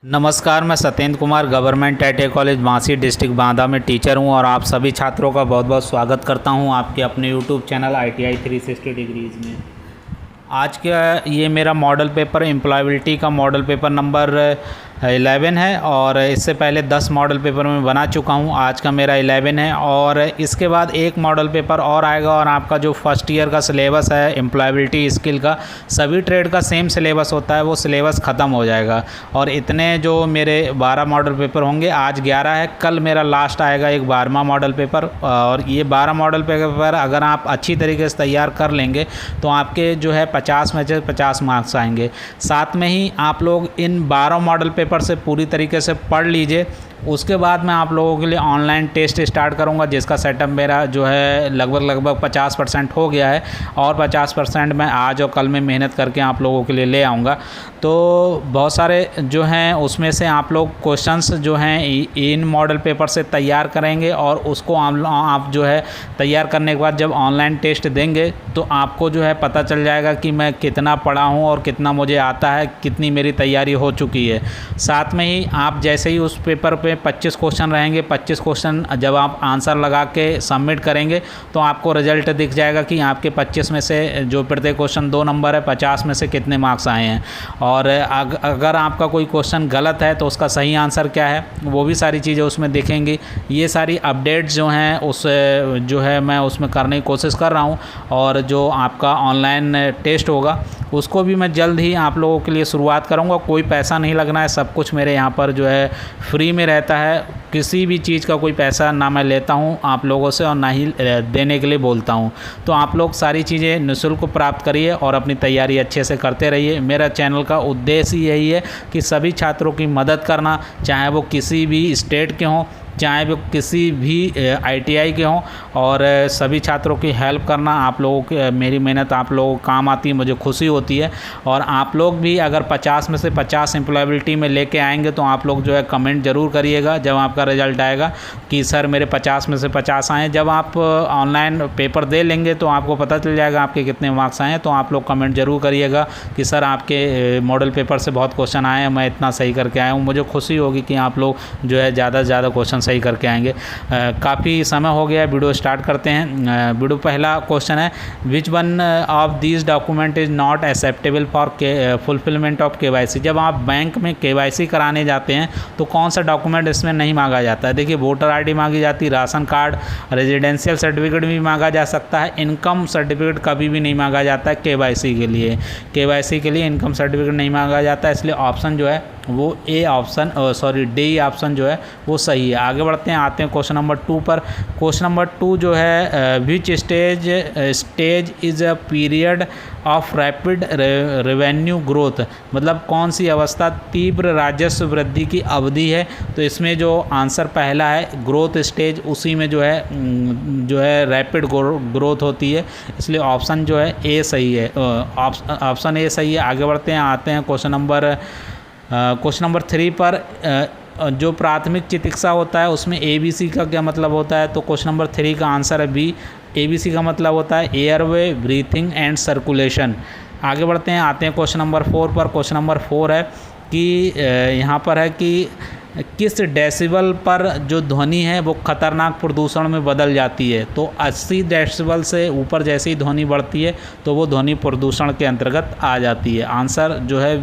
नमस्कार, मैं Satyendra Kumar government ITI college मासी डिस्ट्रिक्ट बांदा में टीचर हूं और आप सभी छात्रों का बहुत बहुत स्वागत करता हूं आपके अपने यूट्यूब चैनल आई.टी.आई 360 डिग्रीज़ में। आज का ये मेरा मॉडल पेपर एम्प्लॉयबिलिटी का मॉडल पेपर नंबर 11 है और इससे पहले 10 मॉडल पेपर में बना चुका हूँ। आज का मेरा 11 है और इसके बाद एक मॉडल पेपर और आएगा और आपका जो फर्स्ट ईयर का सिलेबस है एम्प्लॉयबिलिटी स्किल का, सभी ट्रेड का सेम सिलेबस होता है, वो सिलेबस ख़त्म हो जाएगा। और इतने जो मेरे 12 मॉडल पेपर होंगे, आज 11 है, कल मेरा लास्ट आएगा एक 12वां मॉडल पेपर। और ये 12 मॉडल पेपर अगर आप अच्छी तरीके से तैयार कर लेंगे तो आपके जो है 50 में से 50 मार्क्स आएंगे। साथ में ही आप लोग इन 12 मॉडल पेपर से पूरी तरीके से पढ़ लीजिए। उसके बाद मैं आप लोगों के लिए ऑनलाइन टेस्ट स्टार्ट करूंगा, जिसका सेटअप मेरा जो है लगभग 50% हो गया है और 50% मैं आज और कल में मेहनत करके आप लोगों के लिए ले आऊँगा। तो बहुत सारे जो हैं उसमें से आप लोग क्वेश्चंस जो हैं इन मॉडल पेपर से तैयार करेंगे और उसको आप जो है तैयार करने के बाद जब ऑनलाइन टेस्ट देंगे तो आपको जो है पता चल जाएगा कि मैं कितना पढ़ा हूँ और कितना मुझे आता है, कितनी मेरी तैयारी हो चुकी है। साथ में ही आप जैसे ही उस पेपर पे 25 क्वेश्चन रहेंगे, 25 क्वेश्चन जब आप आंसर लगा के सबमिट करेंगे तो आपको रिजल्ट दिख जाएगा कि आपके 25 में से जो प्रत्येक क्वेश्चन 2 नंबर है, 50 में से कितने मार्क्स आए हैं। और अगर आपका कोई क्वेश्चन गलत है तो उसका सही आंसर क्या है, वो भी सारी चीज़ें उसमें दिखेंगी। ये सारी अपडेट्स जो हैं उस जो है मैं उसमें करने की कोशिश कर रहा हूँ। और जो आपका ऑनलाइन टेस्ट होगा उसको भी मैं जल्द ही आप लोगों के लिए शुरुआत करूँगा। कोई पैसा नहीं लगना है, सब कुछ मेरे यहाँ पर जो है फ्री में रहता है। किसी भी चीज़ का कोई पैसा ना मैं लेता हूँ आप लोगों से और ना ही देने के लिए बोलता हूँ। तो आप लोग सारी चीज़ें निःशुल्क प्राप्त करिए और अपनी तैयारी अच्छे से करते रहिए। मेरा चैनल का उद्देश्य यही है कि सभी छात्रों की मदद करना, चाहे वो किसी भी स्टेट के हों, चाहे वो किसी भी आईटीआई के हों, और सभी छात्रों की हेल्प करना। आप लोगों की मेरी मेहनत आप लोगों को काम आती है, मुझे खुशी होती है। और आप लोग भी अगर 50 में से 50 एम्प्लॉयबिलिटी में लेके आएंगे तो आप लोग जो है कमेंट ज़रूर करिएगा जब आपका रिज़ल्ट आएगा कि सर मेरे 50 में से 50 आए। जब आप ऑनलाइन पेपर दे लेंगे तो आपको पता चल जाएगा आपके कितने मार्क्स आए हैं। तो आप लोग कमेंट ज़रूर करिएगा कि सर आपके मॉडल पेपर से बहुत क्वेश्चन आए हैं, मैं इतना सही करके आया हूँ। मुझे खुशी होगी कि आप लोग जो है ज़्यादा से ज़्यादा क्वेश्चन सही करके आएंगे। काफ़ी समय हो गया, वीडियो स्टार्ट करते हैं। वीडियो पहला क्वेश्चन है, which one of these document is not acceptable for fulfilment of KYC. जब आप बैंक में केवाईसी कराने जाते हैं तो कौन सा डॉक्यूमेंट इसमें नहीं मांगा जाता है? देखिए, वोटर आईडी मांगी जाती है, राशन कार्ड, रेजिडेंशियल सर्टिफिकेट भी मांगा जा सकता है, इनकम सर्टिफिकेट कभी भी नहीं मांगा जाता है केवाईसी के लिए। केवाईसी के लिए इनकम सर्टिफिकेट नहीं मांगा जाता है, इसलिए ऑप्शन जो है वो डी ऑप्शन जो है वो सही है। आगे बढ़ते हैं, आते हैं क्वेश्चन नंबर 2 पर। क्वेश्चन नंबर 2 जो है, which stage is a period of rapid revenue growth, मतलब कौन सी अवस्था तीव्र राजस्व वृद्धि की अवधि है? तो इसमें जो आंसर पहला है ग्रोथ स्टेज, उसी में जो है रैपिड ग्रोथ होती है, इसलिए ऑप्शन जो है ए सही है, ऑप्शन ए सही है। आगे बढ़ते हैं, आते हैं क्वेश्चन नंबर 3 पर। जो प्राथमिक चिकित्सा होता है उसमें ABC का क्या मतलब होता है? तो क्वेश्चन नंबर 3 का आंसर है बी। ABC का मतलब होता है एयरवे, ब्रीथिंग एंड सर्कुलेशन। आगे बढ़ते हैं, आते हैं क्वेश्चन नंबर 4 पर। क्वेश्चन नंबर 4 है कि यहाँ पर है कि किस डेसिबल पर जो ध्वनि है वो खतरनाक प्रदूषण में बदल जाती है? तो 80 डेसिबल से ऊपर जैसे ही ध्वनि बढ़ती है तो वो ध्वनि प्रदूषण के अंतर्गत आ जाती है। आंसर जो है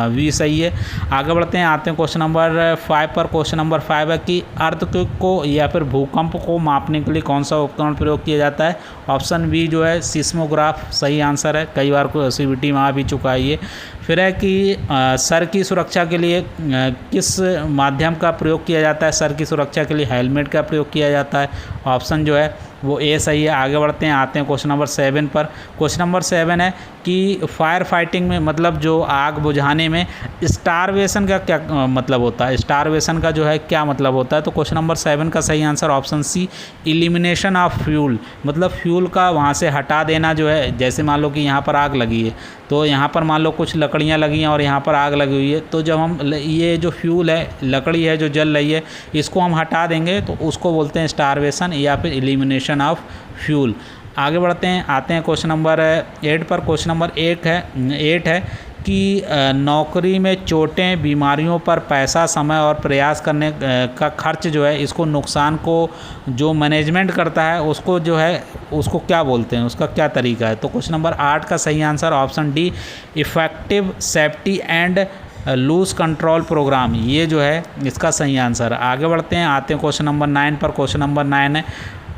वी सही है। आगे बढ़ते हैं, आते हैं क्वेश्चन नंबर 5 पर। क्वेश्चन नंबर 5 है कि अर्थक्वेक को या फिर भूकंप को मापने के लिए कौन सा उपकरण प्रयोग किया जाता है? ऑप्शन बी जो है सिस्मोग्राफ सही आंसर है, कई बार कोई सीबीटी में आ भी चुका है ये। फिर है कि सर की सुरक्षा के लिए किस माध्यम का प्रयोग किया जाता है? सर की सुरक्षा के लिए हेलमेट का प्रयोग किया जाता है, ऑप्शन जो है वो ए सही है। आगे बढ़ते हैं, आते हैं क्वेश्चन नंबर 7 पर। क्वेश्चन नंबर 7 है कि फायर फाइटिंग में, मतलब जो आग बुझाने में स्टारवेशन का क्या मतलब होता है? स्टारवेशन का जो है क्या मतलब होता है? तो क्वेश्चन नंबर 7 का सही answer option C, elimination of fuel, मतलब फ्यूल का वहाँ से हटा देना जो है। जैसे मान लो कि यहाँ पर आग लगी है तो यहाँ पर मान लो कुछ लकड़ियाँ लगी हैं और यहाँ पर आग लगी हुई है, तो जब हम ये जो फ्यूल है, लकड़ी है जो जल रही है, इसको हम हटा देंगे तो उसको बोलते हैं स्टारवेशन या फिर इलिमिनेशन ऑफ फ्यूल। आगे बढ़ते हैं, आते हैं क्वेश्चन नंबर 8 पर। क्वेश्चन नंबर 8 है कि नौकरी में चोटें, बीमारियों पर पैसा, समय और प्रयास करने का खर्च जो है, इसको नुकसान को जो मैनेजमेंट करता है उसको जो है उसको क्या बोलते हैं, उसका क्या तरीका है। तो क्वेश्चन नंबर 8 का सही answer option D, effective safety and loose control program, ये जो है इसका सही आंसर। आगे बढ़ते हैं, आते हैं क्वेश्चन नंबर 9 पर। क्वेश्चन नंबर 9 है,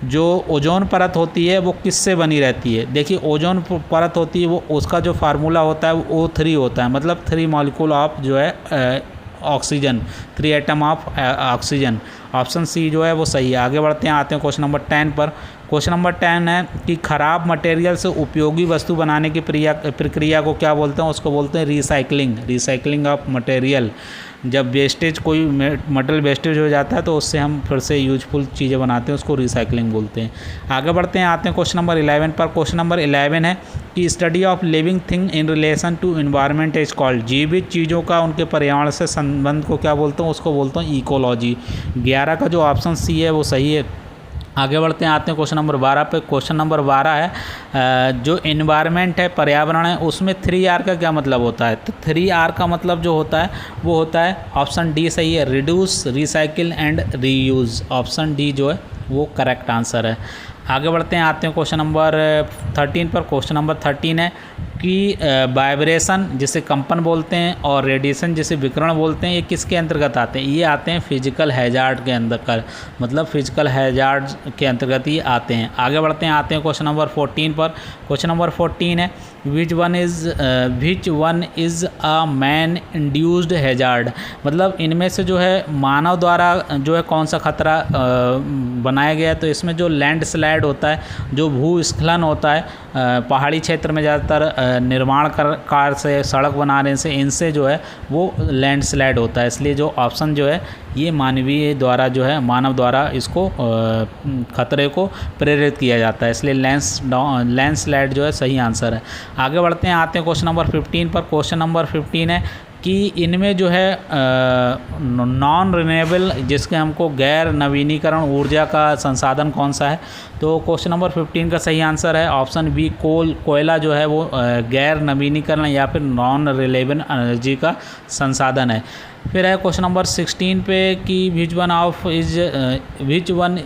जो ओजोन परत होती है वो किससे बनी रहती है। देखिए ओजोन परत होती है वो, उसका जो फार्मूला होता है वो O3 होता है, मतलब 3 मॉलिक्यूल ऑफ जो है oxygen, 3 atom of oxygen. Option C जो है वो सही है। आगे बढ़ते हैं, आते हैं क्वेश्चन नंबर 10 पर। क्वेश्चन नंबर 10 है कि खराब मटेरियल से उपयोगी वस्तु बनाने की प्रक्रिया को क्या बोलते हैं। उसको बोलते हैं रिसाइकलिंग, रिसाइकलिंग ऑफ मटेरियल। जब वेस्टेज, कोई मटेरियल वेस्टेज हो जाता है तो उससे हम फिर से यूजफुल चीज़ें बनाते हैं, उसको रिसाइकलिंग बोलते हैं। आगे बढ़ते हैं, आते हैं क्वेश्चन नंबर 11 पर। क्वेश्चन नंबर 11 है कि study of living thing in relation to environment is called, जीवित चीज़ों का उनके पर्यावरण से संबंध को क्या बोलते हैं, उसको बोलते हैं इकोलॉजी। 11 का जो ऑप्शन सी है वो सही है। आगे बढ़ते हैं, आते हैं क्वेश्चन नंबर 12 पे। क्वेश्चन नंबर 12 है जो इन्वायरमेंट है, पर्यावरण है, उसमें 3R का क्या मतलब होता है। तो 3R का मतलब जो होता है वो होता है ऑप्शन डी सही है, reduce, recycle and reuse. Option D जो है वो करेक्ट आंसर है। आगे बढ़ते हैं, आते हैं क्वेश्चन नंबर 13 पर। क्वेश्चन नंबर 13 है कि वाइब्रेशन जिसे कंपन बोलते हैं और रेडिएशन जिसे विकिरण बोलते हैं, ये किसके अंतर्गत आते हैं। ये आते हैं फिजिकल हैजार्ड के अंदर, मतलब फिजिकल हैजार्ड के अंतर्गत ये आते हैं। आगे बढ़ते हैं, आते हैं क्वेश्चन नंबर 14 पर। क्वेश्चन नंबर 14 है which one is a man induced hazard, मतलब इनमें से जो है मानव द्वारा जो है कौन सा खतरा बनाया गया है। तो इसमें जो लैंडस्लाइड होता है, जो भूस्खलन होता है पहाड़ी क्षेत्र में ज़्यादातर निर्माण कार्य से, सड़क बनाने से, इनसे जो है वो लैंडस्लाइड होता है। इसलिए जो ऑप्शन जो है ये मानवीय द्वारा जो है, मानव द्वारा इसको खतरे को प्रेरित किया जाता है, इसलिए लैंडस्लाइड जो है सही आंसर है। आगे बढ़ते हैं, आते हैं क्वेश्चन नंबर 15 पर। क्वेश्चन नंबर 15 है कि इनमें जो है नॉन रिन्यूएबल, जिसके हमको गैर नवीनीकरण ऊर्जा का संसाधन कौन सा है। तो क्वेश्चन नंबर 15 का सही आंसर है ऑप्शन बी, कोयला जो है वो गैर नवीनीकरण या फिर नॉन रिन्यूएबल एनर्जी का संसाधन है। फिर है क्वेश्चन नंबर 16 पे कि which one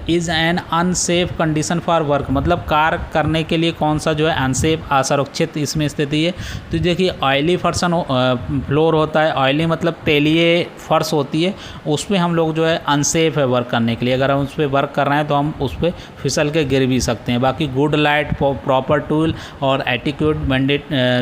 is an unsafe condition for work, मतलब कार्य करने के लिए कौन सा जो है अनसेफ, असुरक्षित इसमें स्थिति है। तो देखिए ऑयली फ्लोर होता है, ऑयली मतलब तेलीय फर्श होती है, उस पर हम लोग जो है अनसेफ है वर्क करने के लिए। अगर हम उस पर वर्क कर रहे हैं तो हम उस पर फिसल के गिर भी सकते हैं। बाकी गुड लाइट, प्रॉपर टूल और एटिक्यूट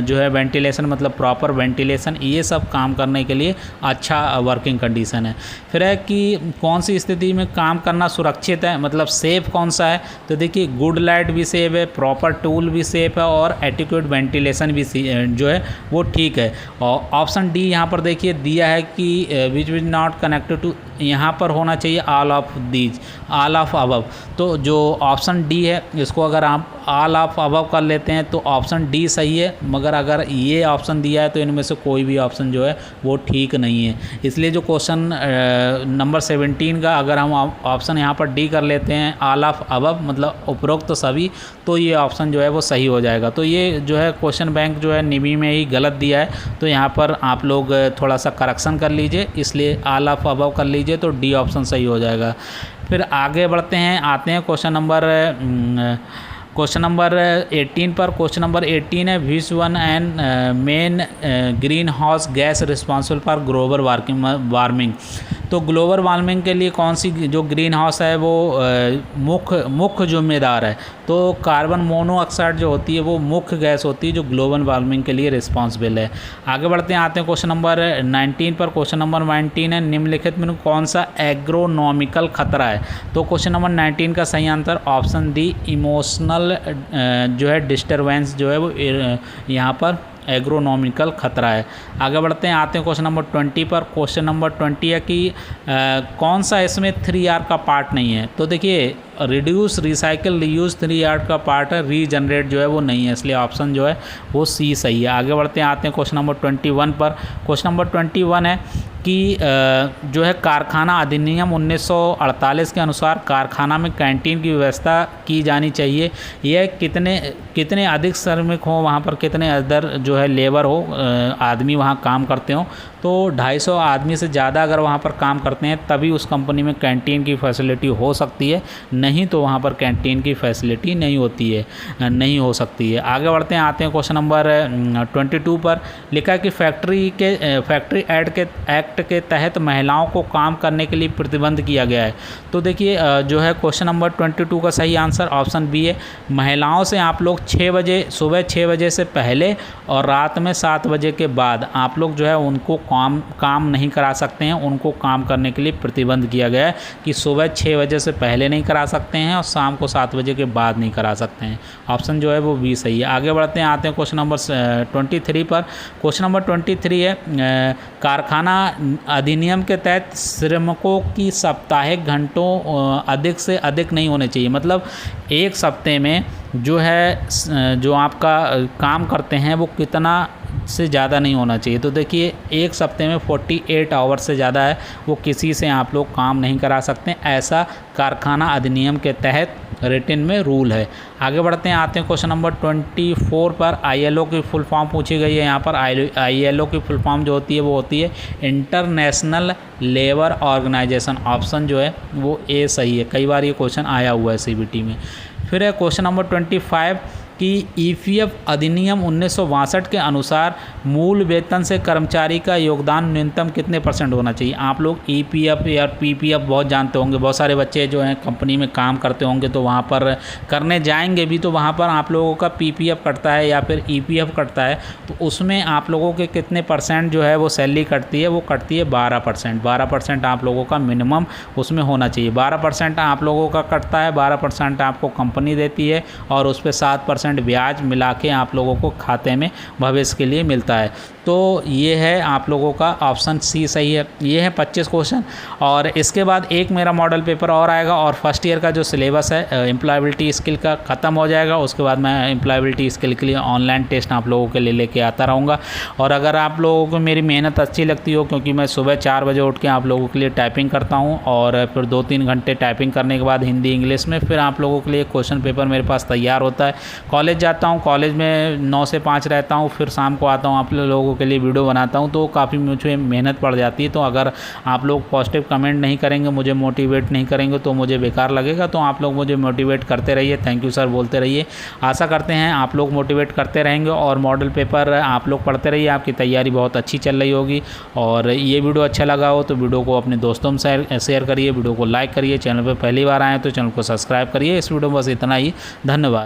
जो है वेंटिलेशन, मतलब प्रॉपर वेंटिलेशन, ये सब काम करने के लिए अच्छा वर्किंग कंडीशन है। फिर है कि कौन सी स्थिति में काम करना सुरक्षित है, मतलब सेफ कौन सा है। तो देखिए गुड लाइट भी सेफ है, प्रॉपर टूल भी सेफ है और एटिक्यूट वेंटिलेशन भी जो है वो ठीक है। और ऑप्शन डी यहाँ पर देखिए दिया है कि विच विच नॉट कनेक्टेड टू, यहाँ पर होना चाहिए all of these, all of above. तो जो ऑप्शन डी है इसको अगर आप ऑल ऑफ अबव कर लेते हैं तो ऑप्शन डी सही है, मगर अगर ये ऑप्शन दिया है तो इनमें से कोई भी ऑप्शन जो है वो ठीक नहीं है। इसलिए जो क्वेश्चन नंबर 17 का अगर हम ऑप्शन यहाँ पर डी कर लेते हैं ऑल ऑफ अबव, मतलब उपरोक्त तो सभी, तो ये ऑप्शन जो है वो सही हो जाएगा। तो ये जो है क्वेश्चन बैंक जो है निबी में ही गलत दिया है, तो यहाँ पर आप लोग थोड़ा सा करेक्शन कर लीजिए, इसलिए ऑल ऑफ अबव कर लीजिए तो डी ऑप्शन सही हो जाएगा। फिर आगे बढ़ते हैं, आते हैं क्वेश्चन नंबर 18 पर। क्वेश्चन नंबर 18 है which one and main green house gas responsible for global warming. तो ग्लोबल वार्मिंग के लिए कौन सी जो ग्रीन हाउस है वो मुख्य जिम्मेदार है। तो कार्बन मोनोऑक्साइड जो होती है वो मुख्य गैस होती है जो ग्लोबल वार्मिंग के लिए रिस्पॉन्सिबल है। आगे बढ़ते हैं, आते हैं क्वेश्चन नंबर 19 पर। क्वेश्चन नंबर 19 है निम्नलिखित में कौन सा एग्रोनॉमिकल खतरा है। तो क्वेश्चन नंबर 19 का सही आंसर ऑप्शन डी, इमोशनल जो है डिस्टर्बेंस जो है वो यहाँ पर एग्रोनॉमिकल खतरा है। आगे बढ़ते हैं, आते हैं क्वेश्चन नंबर 20 पर। क्वेश्चन नंबर 20 है कि कौन सा इसमें 3R का पार्ट नहीं है। तो देखिए रिड्यूस रिसाइकिल रीयूज 3 आर्ट का पार्ट है, रीजनरेट जो है वो नहीं है, इसलिए ऑप्शन जो है वो सी सही है। आगे बढ़ते हैं, आते हैं क्वेश्चन नंबर 21 पर। क्वेश्चन नंबर 21 है कि जो है कारखाना अधिनियम 1948 के अनुसार कारखाना में कैंटीन की व्यवस्था की जानी चाहिए। यह कितने अधिक श्रमिक हो, वहाँ पर कितने अदर जो है लेबर हो, आदमी वहाँ काम करते हो, तो 250 आदमी से ज़्यादा अगर वहाँ पर काम करते हैं तभी उस कंपनी में कैंटीन की फैसिलिटी हो सकती है, नहीं तो वहाँ पर कैंटीन की फैसिलिटी नहीं होती है, नहीं हो सकती है। आगे बढ़ते हैं, आते हैं क्वेश्चन नंबर 22 पर। लिखा है कि फैक्ट्री एक्ट के तहत महिलाओं को काम करने के लिए प्रतिबंध किया गया है। तो देखिए जो है क्वेश्चन नंबर 22 का सही आंसर ऑप्शन बी है। महिलाओं से आप लोग 6 बजे, सुबह 6 बजे से पहले और रात में 7 बजे के बाद आप लोग जो है उनको काम नहीं करा सकते हैं, उनको काम करने के लिए प्रतिबंध किया गया है कि सुबह 6 बजे से पहले नहीं करा सकते हैं और शाम को 7 बजे के बाद नहीं करा सकते हैं। ऑप्शन जो है वो बी सही है। आगे बढ़ते हैं, आते हैं क्वेश्चन नंबर 23 पर। क्वेश्चन नंबर 23 है कारखाना अधिनियम के तहत श्रमिकों की साप्ताहिक घंटों अधिक से अधिक नहीं होने चाहिए। मतलब एक सप्ते में जो है जो आपका काम करते हैं वो कितना से ज़्यादा नहीं होना चाहिए। तो देखिए एक सप्ते में 48 आवर से ज़्यादा है वो किसी से आप लोग काम नहीं करा सकते, ऐसा कारखाना अधिनियम के तहत रिटन में रूल है। आगे बढ़ते हैं, आते हैं क्वेश्चन नंबर 24 पर। ILO की फुल फॉर्म पूछी गई है यहाँ पर। ILO की फुल फॉर्म जो होती है वो होती है इंटरनेशनल लेबर ऑर्गेनाइजेशन। ऑप्शन जो है वो ए सही है, कई बार ये क्वेश्चन आया हुआ है CBT में। फिर है क्वेश्चन नंबर 25 कि EPF अधिनियम 1962 के अनुसार मूल वेतन से कर्मचारी का योगदान न्यूनतम कितने % होना चाहिए। आप लोग EPF या PPF बहुत जानते होंगे, बहुत सारे बच्चे जो हैं कंपनी में काम करते होंगे तो वहाँ पर करने जाएंगे भी तो वहाँ पर आप लोगों का PPF कटता है या फिर EPF कटता है, तो उसमें आप लोगों के कितने % जो है वो सैलरी कटती है, वो कटती है 12%। 12% आप लोगों का मिनिमम उसमें होना चाहिए। 12% आप लोगों का कटता है, 12% आपको कंपनी देती है और उस पर 7% ब्याज मिला के आप लोगों को खाते में भविष्य के लिए मिलता है। तो ये है आप लोगों का ऑप्शन सी सही है। ये है 25 क्वेश्चन और इसके बाद एक मेरा मॉडल पेपर और आएगा और फर्स्ट ईयर का जो सिलेबस है एम्प्लॉयबिलिटी स्किल का ख़त्म हो जाएगा। उसके बाद मैं एम्प्लॉयबिलिटी स्किल के लिए ऑनलाइन टेस्ट आप लोगों के लिए लेके आता रहूँगा। और अगर आप लोगों को मेरी मेहनत अच्छी लगती हो, क्योंकि मैं सुबह 4 बजे उठ के आप लोगों के लिए टाइपिंग करता हूँ और फिर 2-3 घंटे टाइपिंग करने के बाद हिंदी इंग्लिश में फिर आप लोगों के लिए क्वेश्चन पेपर मेरे पास तैयार होता है। कॉलेज जाता हूँ, कॉलेज में 9 से 5 रहता हूँ, फिर शाम को आता हूँ, आप लोगों के लिए वीडियो बनाता हूँ, तो काफ़ी मुझे मेहनत पड़ जाती है। तो अगर आप लोग पॉजिटिव कमेंट नहीं करेंगे, मुझे मोटिवेट नहीं करेंगे तो मुझे बेकार लगेगा। तो आप लोग मुझे मोटिवेट करते रहिए, थैंक यू सर बोलते रहिए। आशा करते हैं आप लोग मोटिवेट करते रहेंगे और मॉडल पेपर आप लोग पढ़ते रहिए, आपकी तैयारी बहुत अच्छी चल रही होगी। और ये वीडियो अच्छा लगा हो तो वीडियो को अपने दोस्तों में शेयर करिए, वीडियो को लाइक करिए, चैनल पर पहली बार आए तो चैनल को सब्सक्राइब करिए। इस वीडियो में बस इतना ही, धन्यवाद।